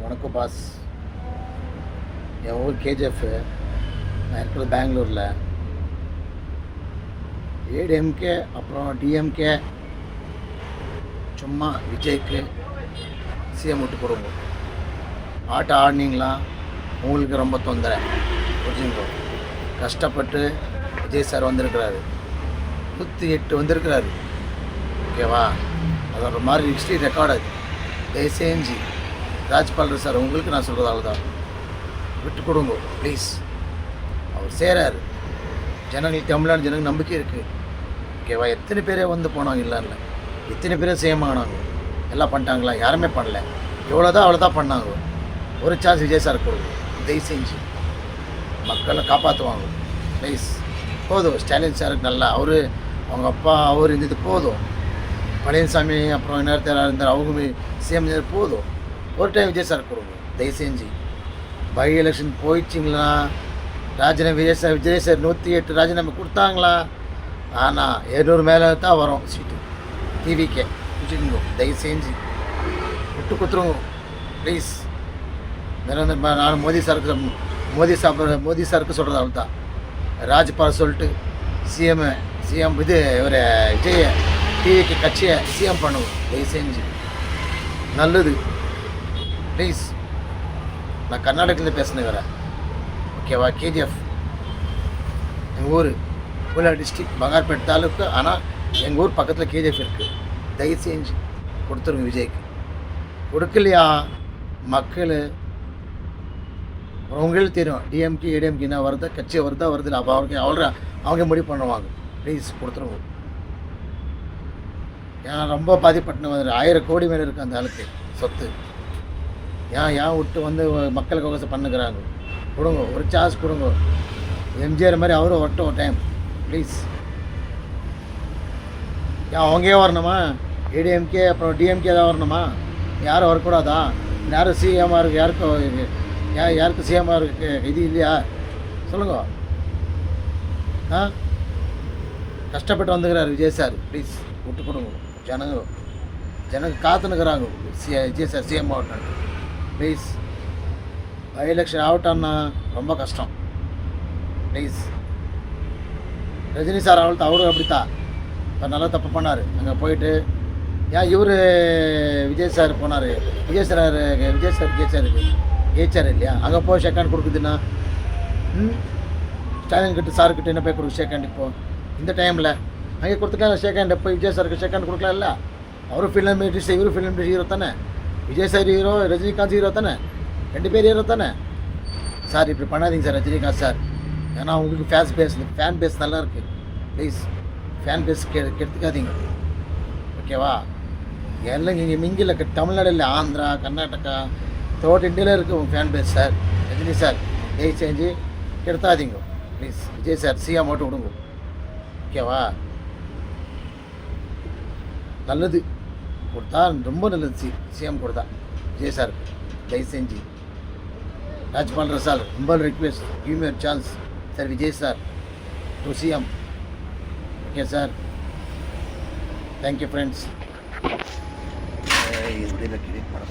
வணக்கம் பாஸ். என் ஊர் கேஜிஎஃப். நான் இருக்கிறது பெங்களூரில். ஏடிஎம்கே அப்புறம் டிஎம்கே சும்மா விஜய்க்கு சிஎம் விட்டு கொடுங்க. ஆட்டம் ஆடினீங்களா உங்களுக்கு ரொம்ப தொந்தரை புரிஞ்சுங்க. கஷ்டப்பட்டு விஜய் சார் வந்திருக்கிறாரு, 108 வந்திருக்கிறாரு. ஓகேவா? அது ஒரு மாதிரி ஹிஸ்ட்ரி ரெக்கார்டு. அது தயவுசெஞ்சு ராஜ்பால் சார் உங்களுக்கு நான் சொல்கிறது அவ்வளோதான், விட்டு கொடுங்க ப்ளீஸ். அவர் சேராரு. ஜனங்களுக்கு, தமிழ்நாடு ஜனங்களுக்கு நம்பிக்கை இருக்குது. ஓகேவா? எத்தனை பேரே வந்து போனாங்க, இல்லை எத்தனை பேரே சேம் ஆனாங்க. எல்லாம் பண்ணிட்டாங்களா? யாருமே பண்ணல. எவ்வளோதான் அவ்வளோதான் பண்ணாங்க. ஒரு சான்ஸ் விஜய் சார் கொடுங்க தயவு செஞ்சு. மக்களை காப்பாற்றுவாங்க ப்ளீஸ். போதும் ஸ்டாலின் சாருக்கு நல்லா, அவங்க அப்பா அவர் இருந்தது போதும். பழனிசாமி அப்புறம் இன்னொருத்தர் இருந்தார், அவங்க சிஎம் போதும். ஒரு டைம் விஜய் சார் கொடுங்க தயவு செஞ்சு. பை எலெக்ஷன் போயிடுச்சிங்களா? ராஜினாமா விஜய் சார் 108 ராஜினாமா கொடுத்தாங்களா? ஆனால் 200 மேலே தான் வரும் சீட்டு டிவிக்கே. புரிஞ்சுக்கோங்க தயவு செஞ்சு, விட்டு கொடுத்துருங்க ப்ளீஸ். நான் மோடி சாருக்கு சொல்கிறது அவள் தான். ராஜ்பால் சொல்லிட்டு சிஎம் இது இவர் விஜய் டிவிக்கு கட்சியை சிஎம் பண்ணுவோம் தயவு செஞ்சு, நல்லது ப்ளீஸ். நான் கர்நாடகத்துலேருந்து பேசுனேன் வரேன். ஓகேவா? கேஜிஎஃப் எங்கள் ஊர் கோலார் டிஸ்ட்ரிக்ட், பங்கார்பேட் தாலுக்கு. ஆனால் எங்கள் ஊர் பக்கத்தில் கேஜிஎஃப் இருக்குது. தயவு செஞ்சு கொடுத்துருங்க விஜய்க்கு. கொடுக்கலையா மக்கள் அவங்களுக்கு தெரியும். டிஎம்கே ஏடிஎம்கே என்ன வருதா, கட்சி வருதா இல்லை, அப்போ அவங்க முடிவு பண்ணுவாங்க. ப்ளீஸ் கொடுத்துருவோம். ஏன் ரொம்ப பாதிப்பட்டு 1000 கோடி மேலே இருக்குது அந்த ஆளுக்கு சொத்து. ஏன் விட்டு வந்து மக்களுக்கு அவகாசம் பண்ணுக்கிறாங்க? கொடுங்க, ஒரு சார்ஜ் கொடுங்க. எம்ஜிஆர் மாதிரி அவரும் வரட்டும் ஒரு டைம் ப்ளீஸ். ஏன் அவங்கே வரணுமா? ஏடிஎம்கே அப்புறம் டிஎம்கே தான் வரணுமா? யாரும் வரக்கூடாதா? யாரும் சிஎம்மாக இருக்குது? யாருக்கும் சிஎம்மாக இருக்கு இது இல்லையா? சொல்லுங்க. கஷ்டப்பட்டு வந்துக்கிறார் விஜய் சார், ப்ளீஸ் விட்டு கொடுங்க. ஜனங்க காத்துனுக்குறாங்க விஜய் சார் சிஎம் ஆகட்டும் ப்ளீஸ். பை எலெக்ஷன் ஆகட்டான்னா ரொம்ப கஷ்டம் ப்ளீஸ். ரஜினி சார் அவரும் அப்படித்தான் நல்லா தப்பு பண்ணார். அங்கே போயிட்டு ஏன் இவர் விஜய் சார் போனார், விஜய் சார் ஜெயிச்சார் இல்லையா? அங்கே போய் ஷேக்காண்ட் கொடுக்குதுன்னா ஸ்டாலின் கிட்ட சார்கிட்ட என்ன போய் கொடுக்கு ஷேக்காண்ட்? இப்போது இந்த டைமில் அங்கே கொடுத்துக்கலாம் ஷேக்காண்ட். இப்போ விஜய் சாருக்கு ஷேக்காண்ட் கொடுக்கலாம் இல்லை? அவரும் ஃபிலிம் இண்டஸ்ட்ரி, இவரும் ஃபிலிம் இண்டஸ்ட்ரி ஹீரோ தானே. Vijay sir hero, Rajinikanth hero தானே, 2 பேர் ஹீரோ தானே. சார் இப்படி பண்ணாதீங்க சார் ரஜினிகாந்த் சார். ஏன்னா உங்களுக்கு ஃபேன் பேஸ் நல்லா இருக்குது. ப்ளீஸ் ஃபேன் பேஸ் கெடுத்துக்காதீங்க. ஓகேவா? எல்லாம் இங்கே மிங்கில் தமிழ்நாடு இல்லை, ஆந்திரா, கர்நாடகா, தோட்ட இந்தியாவில் இருக்குது உங்கள் fan base sir. Rajini sir தயவு செஞ்சு கெடுத்தாதீங்க ப்ளீஸ். விஜய் சார் சிஎம் மட்டும் விடுங்க. ஓகேவா? நல்லது கொடுத்தா ரொம்ப நல்லது. சிஎம் கொடுத்தா விஜய் சார் தயவு செஞ்சு. ராஜ்பால் சார் ரொம்ப request, give me chance sir Vijay sir to CM. Okay sir, thank you friends. இதில் கிளிக் பண்ண